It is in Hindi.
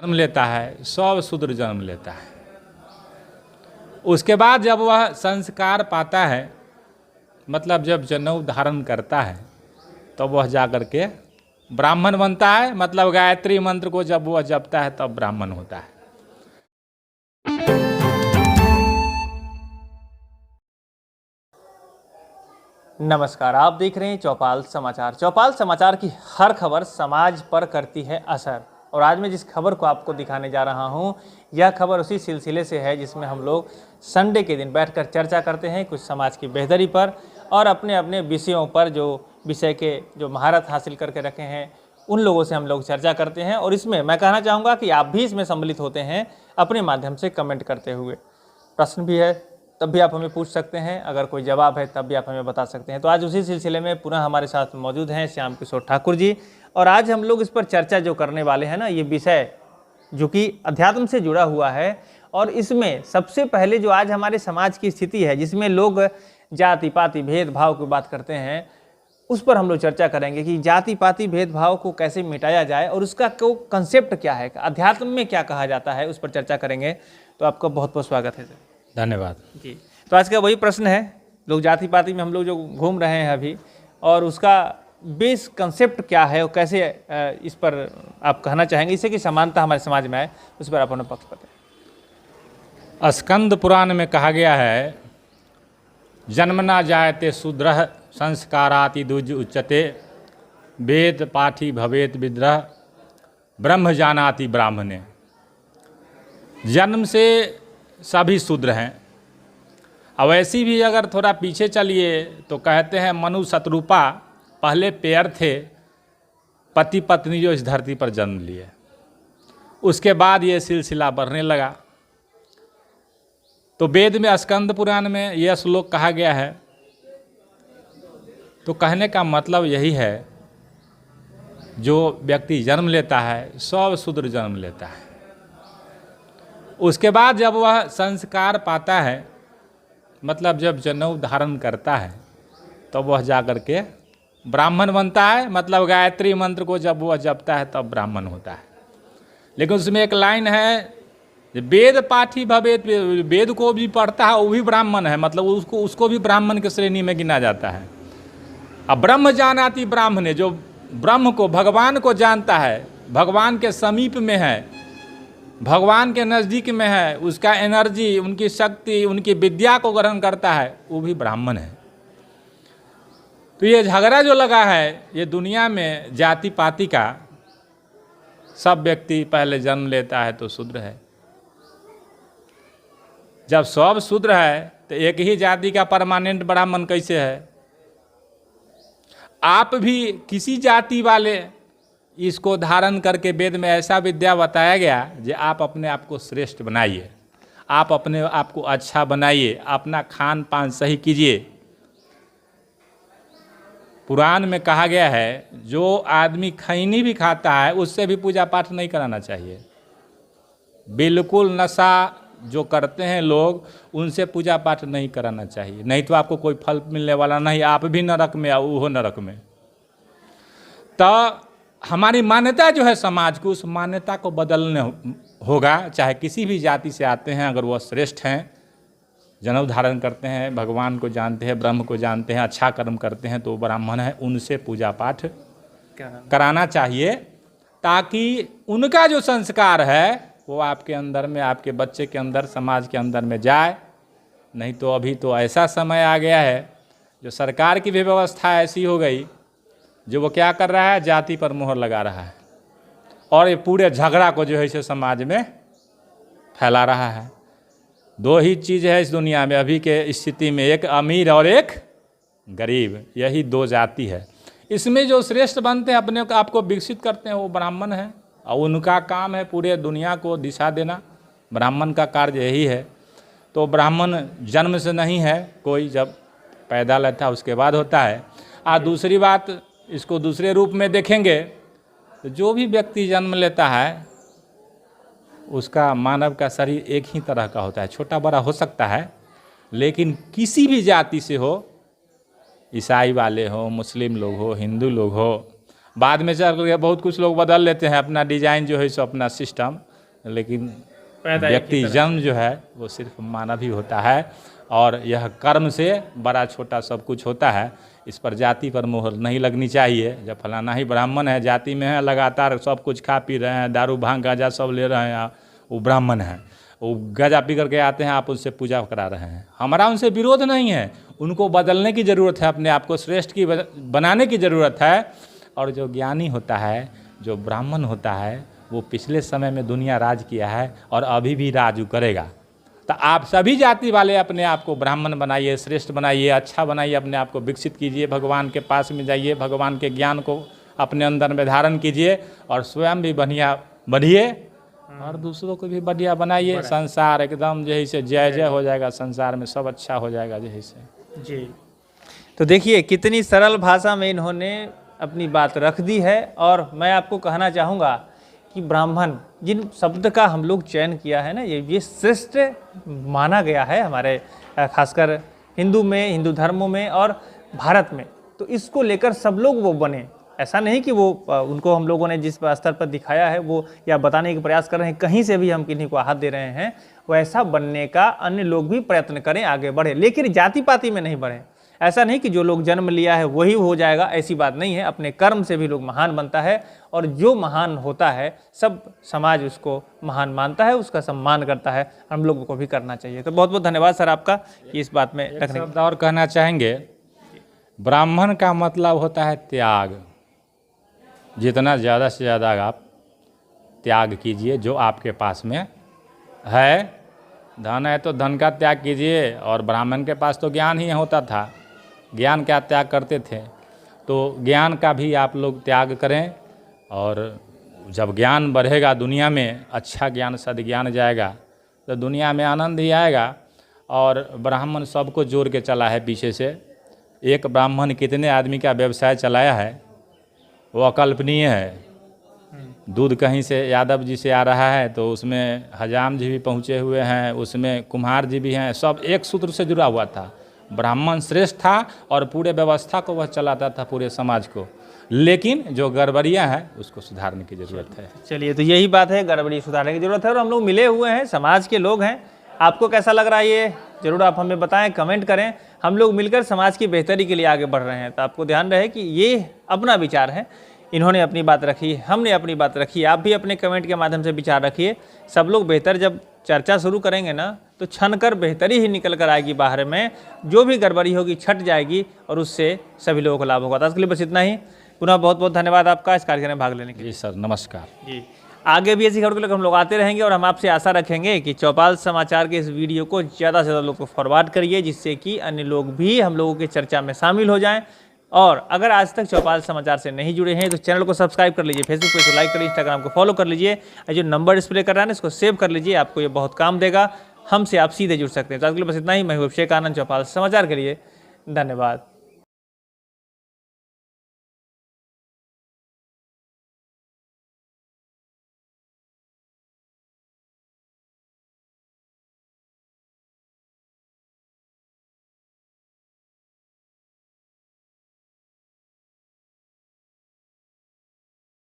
जन्म लेता है, सब शूद्र जन्म लेता है। उसके बाद जब वह संस्कार पाता है, मतलब जब जनेऊ धारण करता है, तो वह जाकर के ब्राह्मण बनता है। मतलब गायत्री मंत्र को जब वह जपता है तब ब्राह्मण होता है। नमस्कार, आप देख रहे हैं चौपाल समाचार। चौपाल समाचार की हर खबर समाज पर करती है असर, और आज मैं जिस खबर को आपको दिखाने जा रहा हूं, यह खबर उसी सिलसिले से है जिसमें हम लोग संडे के दिन बैठकर चर्चा करते हैं कुछ समाज की बेहतरी पर और अपने अपने विषयों पर, जो विषय के जो महारत हासिल करके रखे हैं उन लोगों से हम लोग चर्चा करते हैं। और इसमें मैं कहना चाहूँगा कि आप भी इसमें सम्मिलित होते हैं अपने माध्यम से कमेंट करते हुए। प्रश्न भी है तब भी आप हमें पूछ सकते हैं, अगर कोई जवाब है तब भी आप हमें बता सकते हैं। तो आज उसी सिलसिले में पुनः हमारे साथ मौजूद हैं श्याम किशोर ठाकुर जी, और आज हम लोग इस पर चर्चा जो करने वाले हैं ना, ये विषय जो कि अध्यात्म से जुड़ा हुआ है, और इसमें सबसे पहले जो आज हमारे समाज की स्थिति है जिसमें लोग जाति पाति भेदभाव की बात करते हैं, उस पर हम लोग चर्चा करेंगे कि जाति पाति भेदभाव को कैसे मिटाया जाए और उसका कंसेप्ट क्या है, अध्यात्म में क्या कहा जाता है, उस पर चर्चा करेंगे। तो आपका बहुत बहुत स्वागत है सर। धन्यवाद जी। तो आज का वही प्रश्न है, लोग जाति पाति में हम लोग जो घूम रहे हैं अभी, और उसका बेस कंसेप्ट क्या है और कैसे इस पर आप कहना चाहेंगे, इससे कि समानता हमारे समाज में आए, उस पर आप अपना पक्ष बताएं। स्कंद पुराण में कहा गया है, जन्मना जायते शूद्रः संस्काराति द्विज उच्यते, वेद पाठी भवेत विद्रः ब्रह्म जानाति ब्राह्मणे। जन्म से सभी शूद्र हैं। अब ऐसी भी अगर थोड़ा पीछे चलिए तो कहते हैं मनु शतरूपा पहले पेयर थे, पति पत्नी जो इस धरती पर जन्म लिए, उसके बाद ये सिलसिला बढ़ने लगा। तो वेद में स्कंद पुराण में यह श्लोक कहा गया है। तो कहने का मतलब यही है, जो व्यक्ति जन्म लेता है सब शूद्र जन्म लेता है। उसके बाद जब वह संस्कार पाता है, मतलब जब जनेऊ धारण करता है, तो वह जाकर के ब्राह्मण बनता है। मतलब गायत्री मंत्र को जब वह जपता है तब ब्राह्मण होता है। लेकिन उसमें एक लाइन है, वेद पाठी भवेत, वेद को भी पढ़ता है वो भी ब्राह्मण है, मतलब उसको भी ब्राह्मण के श्रेणी में गिना जाता है। अब ब्रह्म जानाति ब्राह्मणे, जो ब्रह्म को भगवान को जानता है, भगवान के समीप में है, भगवान के नज़दीक में है, उसका एनर्जी, उनकी शक्ति, उनकी विद्या को ग्रहण करता है, वो भी ब्राह्मण है। तो ये झगड़ा जो लगा है ये दुनिया में जाति पाति का, सब व्यक्ति पहले जन्म लेता है तो शूद्र है। जब सब शूद्र है तो एक ही जाति का परमानेंट ब्राह्मण कैसे है? आप भी किसी जाति वाले इसको धारण करके, वेद में ऐसा विद्या बताया गया कि आप अपने आप को श्रेष्ठ बनाइए, आप अपने आप को अच्छा बनाइए, अपना खान पान सही कीजिए। पुराण में कहा गया है, जो आदमी खैनी भी खाता है उससे भी पूजा पाठ नहीं कराना चाहिए। बिल्कुल नशा जो करते हैं लोग, उनसे पूजा पाठ नहीं कराना चाहिए, नहीं तो आपको कोई फल मिलने वाला नहीं, आप भी नरक में आओ, वो नरक में। तो हमारी मान्यता जो है समाज को, उस मान्यता को बदलने होगा। चाहे किसी भी जाति से आते हैं, अगर वह श्रेष्ठ हैं, जनेऊ धारण करते हैं, भगवान को जानते हैं, ब्रह्म को जानते हैं, अच्छा कर्म करते हैं, तो ब्राह्मण है, उनसे पूजा पाठ कराना चाहिए, ताकि उनका जो संस्कार है वो आपके अंदर में, आपके बच्चे के अंदर, समाज के अंदर में जाए। नहीं तो अभी तो ऐसा समय आ गया है, जो सरकार की भी व्यवस्था ऐसी हो गई, जो वो क्या कर रहा है, जाति पर मोहर लगा रहा है, और ये पूरे झगड़ा को जो है इसे समाज में फैला रहा है। दो ही चीज़ है इस दुनिया में अभी के स्थिति में, एक अमीर और एक गरीब, यही दो जाति है। इसमें जो श्रेष्ठ बनते हैं, अपने आप को विकसित करते हैं, वो ब्राह्मण हैं, और उनका काम है पूरे दुनिया को दिशा देना। ब्राह्मण का कार्य यही है। तो ब्राह्मण जन्म से नहीं है कोई, जब पैदा लेता है उसके बाद होता है। और दूसरी बात, इसको दूसरे रूप में देखेंगे तो जो भी व्यक्ति जन्म लेता है उसका, मानव का शरीर एक ही तरह का होता है, छोटा बड़ा हो सकता है, लेकिन किसी भी जाति से हो, ईसाई वाले हो, मुस्लिम लोग हो, हिंदू लोग हो, बाद में चल के बहुत कुछ लोग बदल लेते हैं अपना डिजाइन जो है सो, अपना सिस्टम, लेकिन पैदा एक ही व्यक्ति तरह जन्म जो है वो सिर्फ मानव ही होता है, और यह कर्म से बड़ा छोटा सब कुछ होता है। इस पर जाति पर मोहर नहीं लगनी चाहिए। जब फलाना ही ब्राह्मण है, जाति में है, लगातार सब कुछ खा पी रहे हैं, दारू भांग गांजा सब ले रहे हैं, वो ब्राह्मण है, वो गांजा पी करके आते हैं, आप उनसे पूजा करा रहे हैं। हमारा उनसे विरोध नहीं है, उनको बदलने की ज़रूरत है, अपने आप को श्रेष्ठ की बनाने की ज़रूरत है। और जो ज्ञानी होता है, जो ब्राह्मण होता है, वो पिछले समय में दुनिया राज किया है और अभी भी राज करेगा। तो आप सभी जाति वाले अपने आप को ब्राह्मण बनाइए, श्रेष्ठ बनाइए, अच्छा बनाइए, अपने आप को विकसित कीजिए, भगवान के पास में जाइए, भगवान के ज्ञान को अपने अंदर में धारण कीजिए और स्वयं भी बढ़िया बढ़िए और दूसरों को भी बढ़िया बनाइए। संसार एकदम यही से जय जय हो जाएगा, संसार में सब अच्छा हो जाएगा यही से। जी, तो देखिए कितनी सरल भाषा में इन्होंने अपनी बात रख दी है। और मैं आपको कहना चाहूँगा कि ब्राह्मण जिन शब्द का हम लोग चयन किया है ना, ये श्रेष्ठ माना गया है हमारे खासकर हिंदू में, हिंदू धर्मों में और भारत में। तो इसको लेकर सब लोग वो बने। ऐसा नहीं कि वो उनको हम लोगों ने जिस स्तर पर दिखाया है वो या बताने का प्रयास कर रहे हैं, कहीं से भी हम किन्हीं को हाथ दे रहे हैं, वैसा बनने का अन्य लोग भी प्रयत्न करें, आगे बढ़े, लेकिन जाति पाति में नहीं बढ़े। ऐसा नहीं कि जो लोग जन्म लिया है वही हो जाएगा, ऐसी बात नहीं है। अपने कर्म से भी लोग महान बनता है और जो महान होता है सब समाज उसको महान मानता है, उसका सम्मान करता है, हम लोगों को भी करना चाहिए। तो बहुत बहुत धन्यवाद सर आपका कि इस बात में रखने। शब्द और कहना चाहेंगे, ब्राह्मण का मतलब होता है त्याग। जितना ज़्यादा से ज़्यादा आप त्याग कीजिए जो आपके पास में है। धन है तो धन का त्याग कीजिए, और ब्राह्मण के पास तो ज्ञान ही होता था, ज्ञान का त्याग करते थे। तो ज्ञान का भी आप लोग त्याग करें, और जब ज्ञान बढ़ेगा दुनिया में, अच्छा ज्ञान सद्ज्ञान जाएगा तो दुनिया में आनंद ही आएगा। और ब्राह्मण सबको जोड़ के चला है पीछे से। एक ब्राह्मण कितने आदमी का व्यवसाय चलाया है वो अकल्पनीय है। दूध कहीं से यादव जी से आ रहा है तो उसमें हजाम जी भी पहुँचे हुए हैं, उसमें कुम्हार जी भी हैं, सब एक सूत्र से जुड़ा हुआ था। ब्राह्मण श्रेष्ठ था और पूरे व्यवस्था को वह चलाता था, पूरे समाज को। लेकिन जो गड़बड़ियाँ हैं उसको सुधारने की ज़रूरत है। चलिए, तो यही बात है, गड़बड़ी सुधारने की जरूरत है। और हम लोग मिले हुए हैं, समाज के लोग हैं। आपको कैसा लग रहा है ये जरूर आप हमें बताएं, कमेंट करें। हम लोग मिलकर समाज की बेहतरी के लिए आगे बढ़ रहे हैं। तो आपको ध्यान रहे कि ये अपना विचार है, इन्होंने अपनी बात रखी, हमने अपनी बात रखी, आप भी अपने कमेंट के माध्यम से विचार रखिए। सब लोग बेहतर जब चर्चा शुरू करेंगे ना तो छन कर बेहतरी ही निकल कर आएगी बाहर में। जो भी गड़बड़ी होगी छट जाएगी और उससे सभी लोगों को लाभ होगा। तो आज के लिए बस इतना ही। पुनः बहुत बहुत धन्यवाद आपका इस कार्यक्रम में भाग लेने के लिए। जी सर, नमस्कार। जी, आगे भी ऐसी खबरों के लिए हम लोग आते रहेंगे और हम आपसे आशा रखेंगे कि चौपाल समाचार के इस वीडियो को ज़्यादा से ज़्यादा लोग को फॉरवर्ड करिए, जिससे कि अन्य लोग भी हम लोगों की चर्चा में शामिल हो जाएं। और अगर आज तक चौपाल समाचार से नहीं जुड़े हैं तो चैनल को सब्सक्राइब कर लीजिए, फेसबुक पेज को लाइक कर लीजिए, इंस्टाग्राम को फॉलो कर लीजिए। जो नंबर डिस्प्ले कर रहा है ना इसको सेव कर लीजिए, आपको ये बहुत काम देगा। हमसे आप सीधे जुड़ सकते हैं। तो आज के लिए बस इतना ही। मैं हूं अभिषेक आनंद, चौपाल समाचार के लिए धन्यवाद।